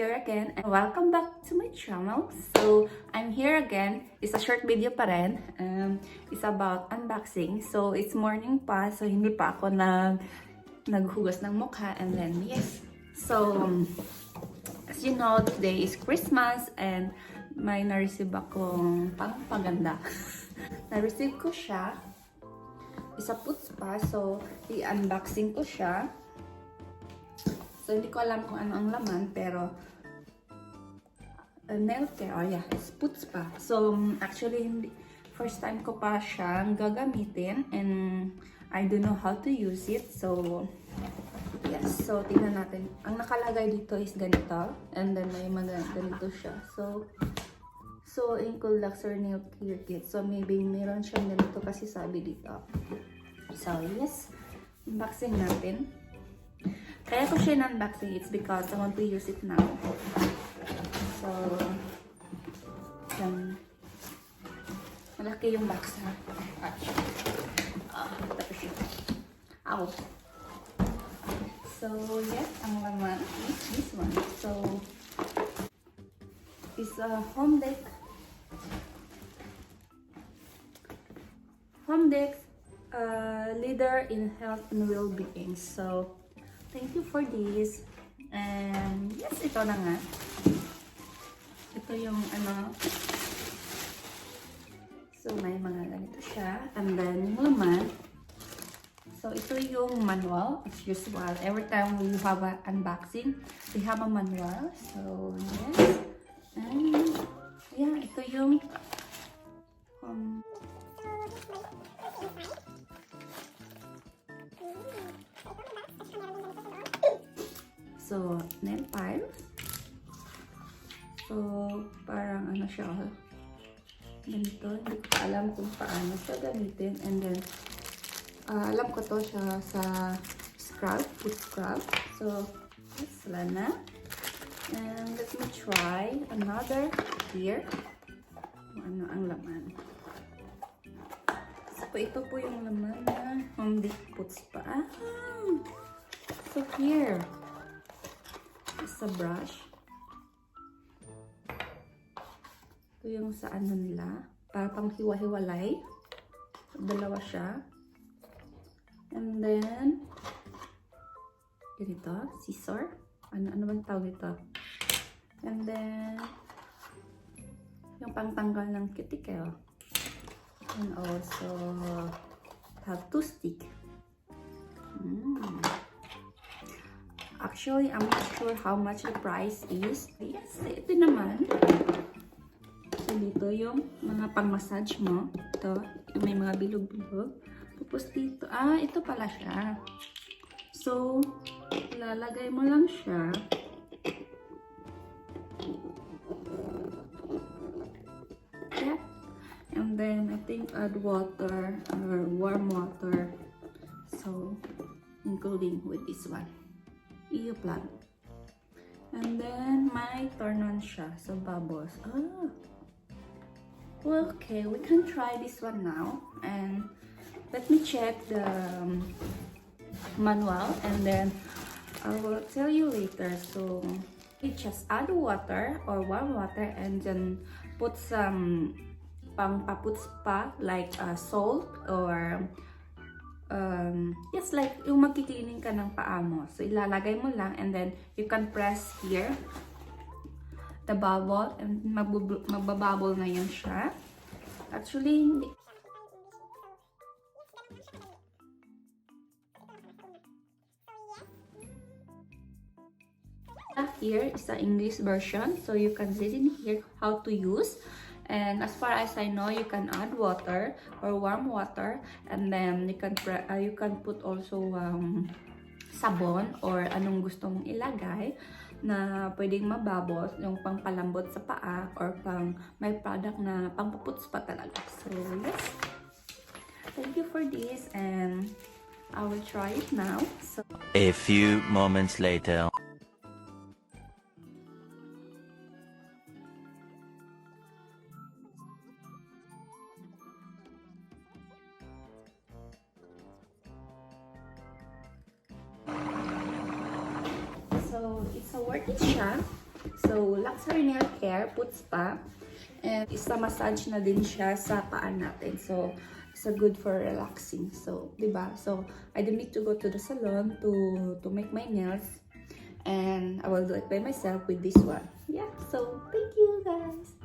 here again and welcome back to my channel. So, I'm here again. It's a short video pa rin. It's about unboxing. So, it's morning pa. So, hindi pa ako naghugas ng mukha. And then, yes. So, as you know, today is Christmas and may na-receive akong paganda. Na-receive ko siya. It's a foot spa. So, i-unboxing ko siya. So, hindi ko alam kung ano ang laman, pero nail care, oh yeah, it's foot spa. So, actually, first time ko pa siyang gagamitin and I don't know how to use it. So, yes. So, tingnan natin. Ang nakalagay dito is ganito and then may mga ganito siya. So include luxury nail care kit. So, maybe meron siyang ganito kasi sabi dito. So, yes. Unboxing natin. Kaya ko siya unboxing, it's because I want to use it now. So, yan. Malaki yung box ha. Tapos yun. Ow. So, yes, ang laman is this one. So, it's a HoMedics leader in health and well-being. So, thank you for this. And yes, ito na nga. Ito yung ano. So, may mga ganito siya. And then, yung laman. So, ito yung manual. As usual. Every time we have an unboxing, we have a manual. So, yes. And, yeah, ito yung so, nail file. So, parang ano siya, ganito. Hindi ko alam kung paano siya gamitin. And then, alam ko to siya sa scrub, foot scrub. So, yes, wala na. And let me try another here. Ano ang laman. So, ito po yung laman na HoMedics Foot Spa. So, here. Sa brush. Ito yung sa ano nila. Para pang hiwa-hiwalay. Dalawa siya. And then, ganito. Scissor. Ano bang tawag ito? And then, yung pangtanggal ng cuticle. And also, have toothpick. Actually, I'm not sure how much the price is. Yes, ito naman. So, dito yung mga pang-massage mo. Ito, may mga bilog-bilog. Tapos dito, ito pala siya. So, lalagay mo lang siya. Yeah. And then, I think add water or warm water. So, including with this one. I-plug. And then, may turn on siya. So, bubbles. Well, okay. We can try this one now. And let me check the manual. And then, I will tell you later. So, you just add water or warm water. And then, put some pang-foot spa like salt or yes, like yung magki-cleaning ka ng paa mo. So, ilalagay mo lang and then you can press here the bubble and magbabubble na yun siya. Actually, here is the English version. So, you can see in here how to use. And as far as I know, you can add water or warm water, and then you can put also sabon or anong gusto mong ilagay na pwedeng mababos, yung pangpalambot sa paa or may product na pangpuputs pa talaga. So yes, thank you for this and I will try it now. So, a few moments later. So, it's a worth it siya. So, luxury nail care, foot spa. And isa massage na din siya sa paan natin. So, it's a good for relaxing. So, diba? So, I don't need to go to the salon to make my nails. And I will do it by myself with this one. Yeah, so thank you guys.